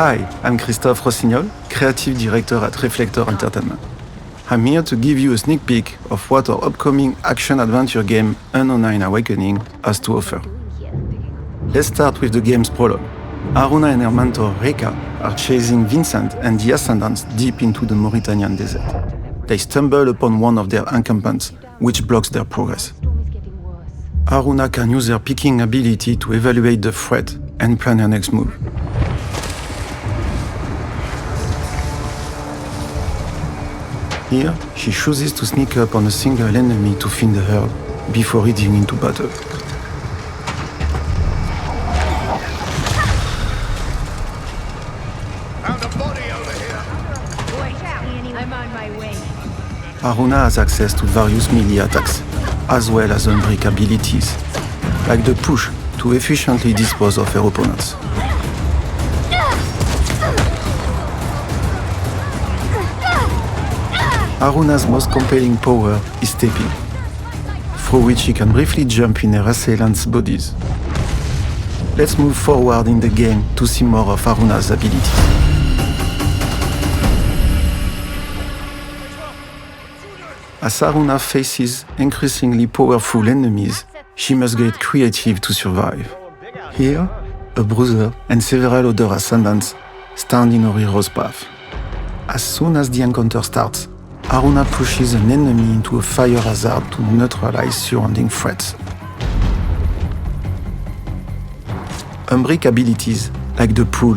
Hi, I'm Christophe Rossignol, Creative Director at Reflector Entertainment. I'm here to give you a sneak peek of what our upcoming action-adventure game N09 Awakening has to offer. Let's start with the game's prologue. Haruna and her mentor Reka are chasing Vincent and the Ascendants deep into the Mauritanian desert. They stumble upon one of their encampments, which blocks their progress. Haruna can use her picking ability to evaluate the threat and plan her next move. Here, she chooses to sneak up on a single enemy to thin the herd before heading into battle. Found a body over here. Wait, I'm on my way. Haruna has access to various melee attacks, as well as unbreak abilities, like the push to efficiently dispose of her opponents. Haruna's most compelling power is stepping, through which she can briefly jump in her assailants' bodies. Let's move forward in the game to see more of Haruna's abilities. As Haruna faces increasingly powerful enemies, she must get creative to survive. Here, a bruiser and several other ascendants stand in her hero's path. As soon as the encounter starts, Haruna pushes an enemy into a fire hazard to neutralize surrounding threats. Unbreak abilities, like the pull,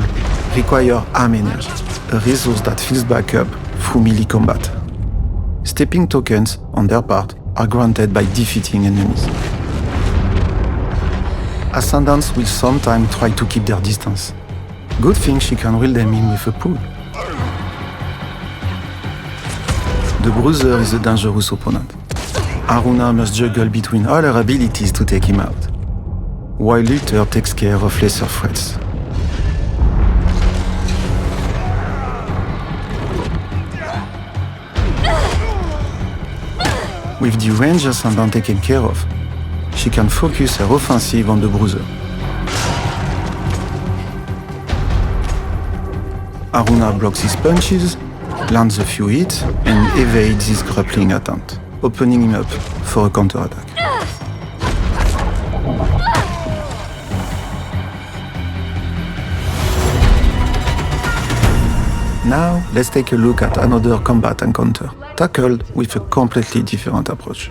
require arm energy, a resource that fills back up through melee combat. Stepping tokens, on their part, are granted by defeating enemies. Ascendants will sometimes try to keep their distance. Good thing she can reel them in with a pull. The Bruiser is a dangerous opponent. Haruna must juggle between all her abilities to take him out, while Luther takes care of lesser threats. With the range Ascendant taken care of, she can focus her offensive on the Bruiser. Haruna blocks his punches, lands a few hits, and evades his grappling attempt, opening him up for a counterattack. Now, let's take a look at another combat encounter, tackled with a completely different approach.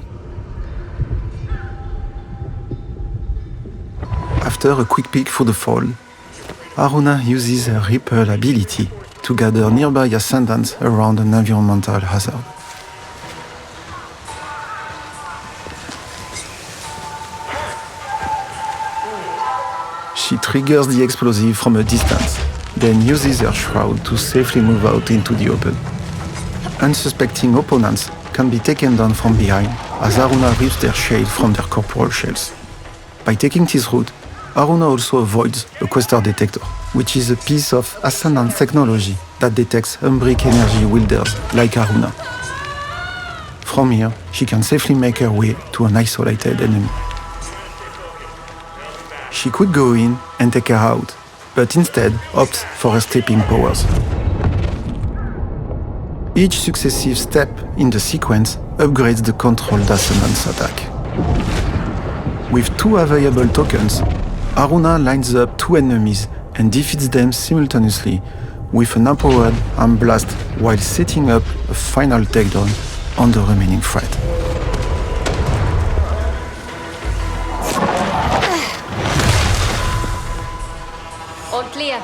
After a quick peek through the fall, Haruna uses her Ripple ability to gather nearby ascendants around an environmental hazard. She triggers the explosive from a distance, then uses her shroud to safely move out into the open. Unsuspecting opponents can be taken down from behind as Haruna rips their shade from their corporal shells. By taking this route, Haruna also avoids a Quester detector, which is a piece of Ascendant technology that detects unbreak energy wielders like Haruna. From here, she can safely make her way to an isolated enemy. She could go in and take her out, but instead opts for her stepping powers. Each successive step in the sequence upgrades the controlled Ascendant's attack. With 2 available tokens, Haruna lines up 2 enemies and defeats them simultaneously with an empowered arm blast while setting up a final takedown on the remaining threat. All clear.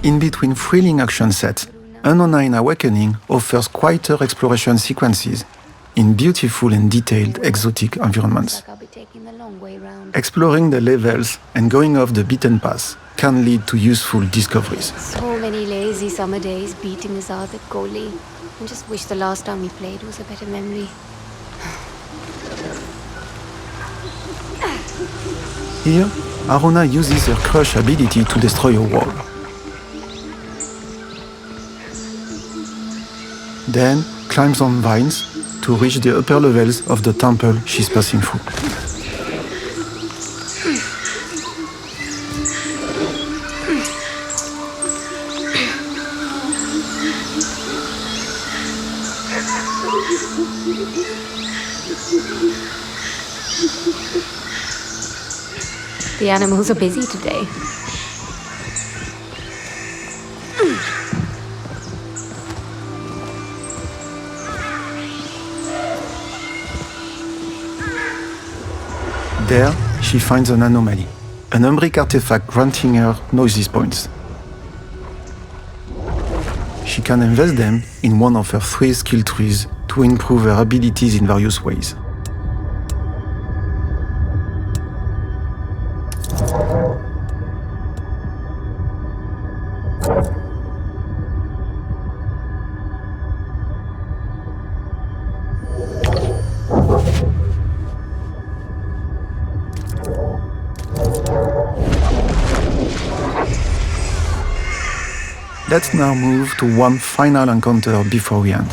In between thrilling action sets, N09 Awakening offers quieter exploration sequences in beautiful and detailed exotic environments. Exploring the levels and going off the beaten path can lead to useful discoveries. So many lazy summer days beating this Arthur goalie. I just wish the last time we played was a better memory. Here, Haruna uses her Crush ability to destroy a wall. Then climbs on vines to reach the upper levels of the temple she's passing through. The animals are busy today. There, she finds an anomaly, an Umbric artifact granting her noise points. She can invest them in one of her 3 skill trees to improve her abilities in various ways. Let's now move to one final encounter before we end.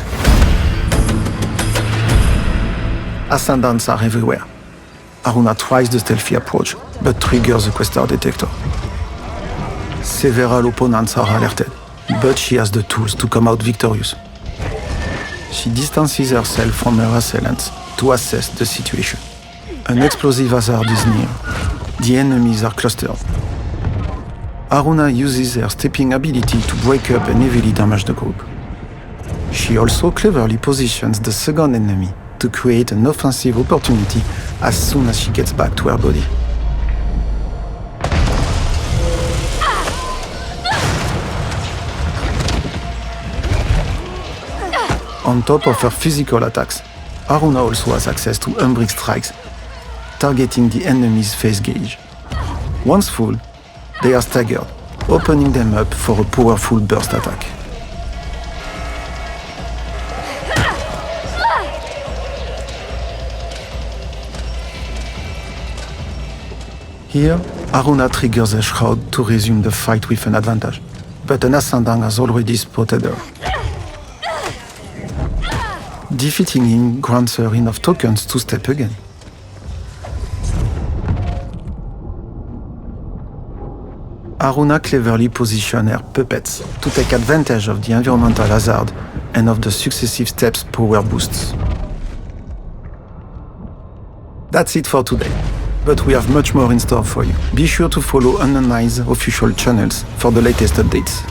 Ascendants are everywhere. Aruna tries the stealthy approach, but triggers the Questar detector. Several opponents are alerted, but she has the tools to come out victorious. She distances herself from her assailants to assess the situation. An explosive hazard is near. The enemies are clustered. Aruna uses her stepping ability to break up and heavily damage the group. She also cleverly positions the second enemy to create an offensive opportunity as soon as she gets back to her body. On top of her physical attacks, Aruna also has access to Umbric strikes, targeting the enemy's face gauge. Once full, they are staggered, opening them up for a powerful burst attack. Here, Aruna triggers a shroud to resume the fight with an advantage, but an Ascendant has already spotted her. Defeating him grants her enough tokens to step again. Aruna cleverly positions her puppets to take advantage of the environmental hazard and of the successive steps' power boosts. That's it for today, but we have much more in store for you. Be sure to follow Unionized official channels for the latest updates.